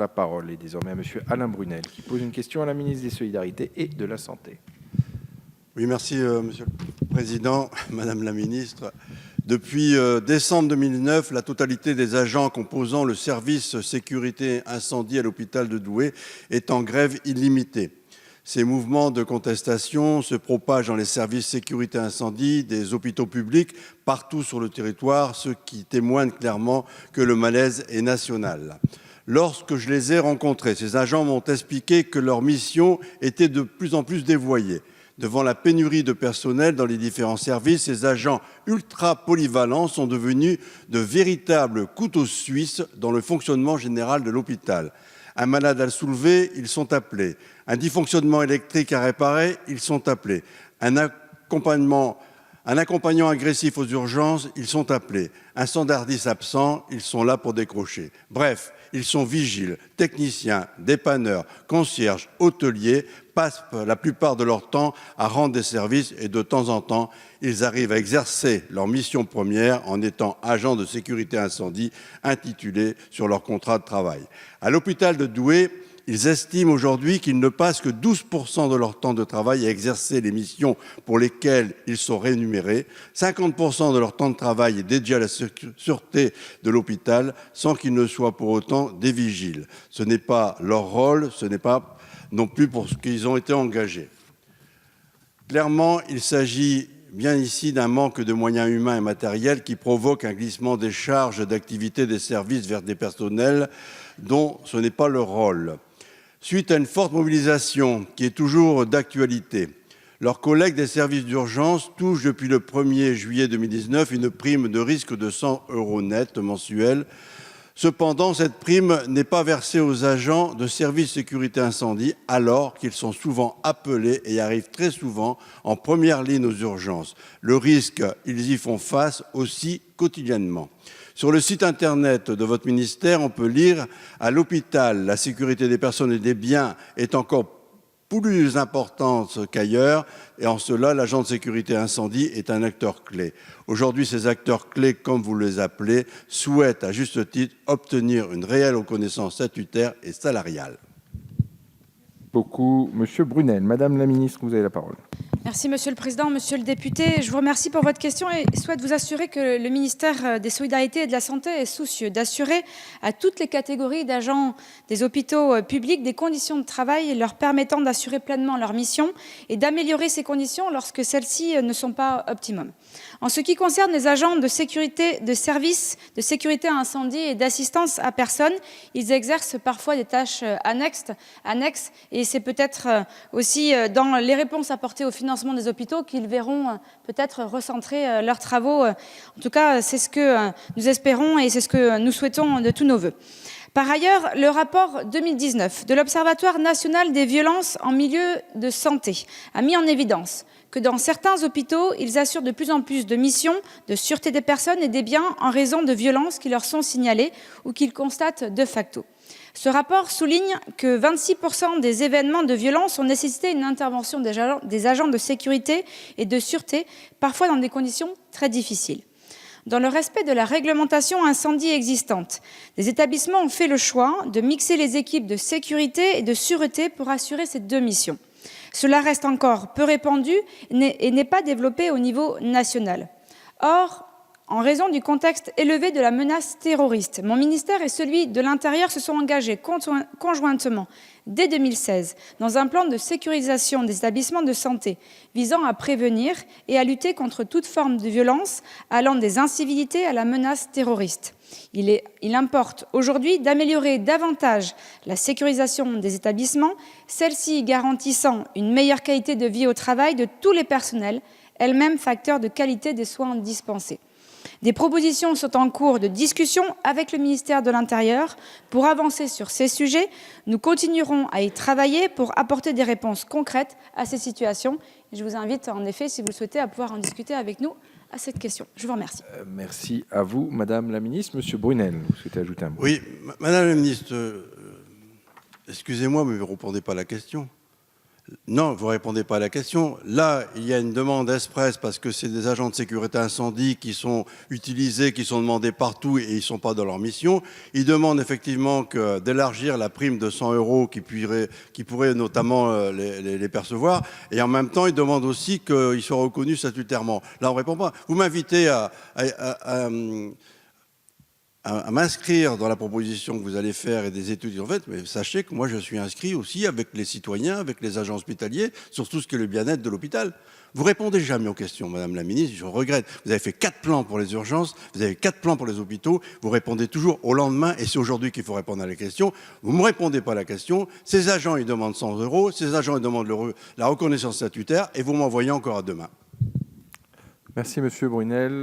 la parole est désormais à Monsieur Alain Brunel, qui pose une question à la ministre des Solidarités et de la Santé. Oui, merci, Monsieur le Président, Madame la Ministre. Depuis décembre 2009, la totalité des agents composant le service sécurité incendie à l'hôpital de Douai est en grève illimitée. Ces mouvements de contestation se propagent dans les services sécurité incendie des hôpitaux publics partout sur le territoire, ce qui témoigne clairement que le malaise est national. Lorsque je les ai rencontrés, ces agents m'ont expliqué que leur mission était de plus en plus dévoyée. Devant la pénurie de personnel dans les différents services, ces agents ultra polyvalents sont devenus de véritables couteaux suisses dans le fonctionnement général de l'hôpital. Un malade à le soulever, ils sont appelés. Un dysfonctionnement électrique à réparer, ils sont appelés. Un accompagnant agressif aux urgences, ils sont appelés. Un standardiste absent, ils sont là pour décrocher. Bref, ils sont vigiles, techniciens, dépanneurs, concierges, hôteliers, passent la plupart de leur temps à rendre des services et de temps en temps, ils arrivent à exercer leur mission première en étant agents de sécurité incendie intitulés sur leur contrat de travail. À l'hôpital de Douai, ils estiment aujourd'hui qu'ils ne passent que 12% de leur temps de travail à exercer les missions pour lesquelles ils sont rémunérés. 50% de leur temps de travail est dédié à la sûreté de l'hôpital sans qu'ils ne soient pour autant des vigiles. Ce n'est pas leur rôle, ce n'est pas non plus pour ce qu'ils ont été engagés. Clairement, il s'agit bien ici d'un manque de moyens humains et matériels qui provoque un glissement des charges d'activité des services vers des personnels dont ce n'est pas leur rôle. Suite à une forte mobilisation qui est toujours d'actualité, leurs collègues des services d'urgence touchent depuis le 1er juillet 2019 une prime de risque de 100 € net mensuels. Cependant, cette prime n'est pas versée aux agents de service sécurité incendie alors qu'ils sont souvent appelés et arrivent très souvent en première ligne aux urgences. Le risque, ils y font face aussi quotidiennement. Sur le site internet de votre ministère, on peut lire « À l'hôpital, la sécurité des personnes et des biens est encore plus importante qu'ailleurs et en cela, l'agent de sécurité incendie est un acteur clé. Aujourd'hui, ces acteurs clés, comme vous les appelez, souhaitent à juste titre obtenir une réelle reconnaissance statutaire et salariale. » Beaucoup, Monsieur Brunel. Madame la Ministre, vous avez la parole. Merci Monsieur le Président. Monsieur le député, je vous remercie pour votre question et souhaite vous assurer que le ministère des Solidarités et de la Santé est soucieux d'assurer à toutes les catégories d'agents des hôpitaux publics des conditions de travail leur permettant d'assurer pleinement leur mission et d'améliorer ces conditions lorsque celles-ci ne sont pas optimum. En ce qui concerne les agents de sécurité, de services de sécurité à incendie et d'assistance à personne, ils exercent parfois des tâches annexes et c'est peut-être aussi dans les réponses apportées au financement des hôpitaux qu'ils verront peut-être recentrer leurs travaux. En tout cas, c'est ce que nous espérons et c'est ce que nous souhaitons de tous nos vœux. Par ailleurs, le rapport 2019 de l'Observatoire national des violences en milieu de santé a mis en évidence que dans certains hôpitaux, ils assurent de plus en plus de missions de sûreté des personnes et des biens en raison de violences qui leur sont signalées ou qu'ils constatent de facto. Ce rapport souligne que 26% des événements de violence ont nécessité une intervention des agents de sécurité et de sûreté, parfois dans des conditions très difficiles. Dans le respect de la réglementation incendie existante, les établissements ont fait le choix de mixer les équipes de sécurité et de sûreté pour assurer ces deux missions. Cela reste encore peu répandu et n'est pas développé au niveau national. Or, en raison du contexte élevé de la menace terroriste, mon ministère et celui de l'Intérieur se sont engagés conjointement dès 2016 dans un plan de sécurisation des établissements de santé visant à prévenir et à lutter contre toute forme de violence allant des incivilités à la menace terroriste. Il importe aujourd'hui d'améliorer davantage la sécurisation des établissements, celle-ci garantissant une meilleure qualité de vie au travail de tous les personnels, elle-même facteur de qualité des soins dispensés. Des propositions sont en cours de discussion avec le ministère de l'Intérieur pour avancer sur ces sujets. Nous continuerons à y travailler pour apporter des réponses concrètes à ces situations. Je vous invite en effet, si vous le souhaitez, à pouvoir en discuter avec nous à cette question. Je vous remercie. Merci à vous, Madame la Ministre. Monsieur Brunel, vous souhaitez ajouter un mot? Oui, Madame la Ministre, excusez-moi, mais vous ne répondez pas à la question. Non, vous ne répondez pas à la question. Là, il y a une demande express parce que c'est des agents de sécurité incendie qui sont utilisés, qui sont demandés partout et ils ne sont pas dans leur mission. Ils demandent effectivement d'élargir la prime de 100 € qui pourrait notamment les percevoir. Et en même temps, ils demandent aussi qu'ils soient reconnus statutairement. Là, on ne répond pas. Vous m'invitez à m'inscrire dans la proposition que vous allez faire et des études en fait, mais sachez que moi je suis inscrit aussi avec les citoyens, avec les agents hospitaliers, sur tout ce qui est le bien-être de l'hôpital. Vous répondez jamais aux questions, Madame la Ministre, je regrette. Vous avez fait 4 plans pour les urgences, vous avez 4 plans pour les hôpitaux, vous répondez toujours au lendemain et c'est aujourd'hui qu'il faut répondre à la question. Vous ne me répondez pas à la question, ces agents ils demandent 100 €, ces agents ils demandent la reconnaissance statutaire et vous m'envoyez encore à demain. Merci Monsieur Brunel.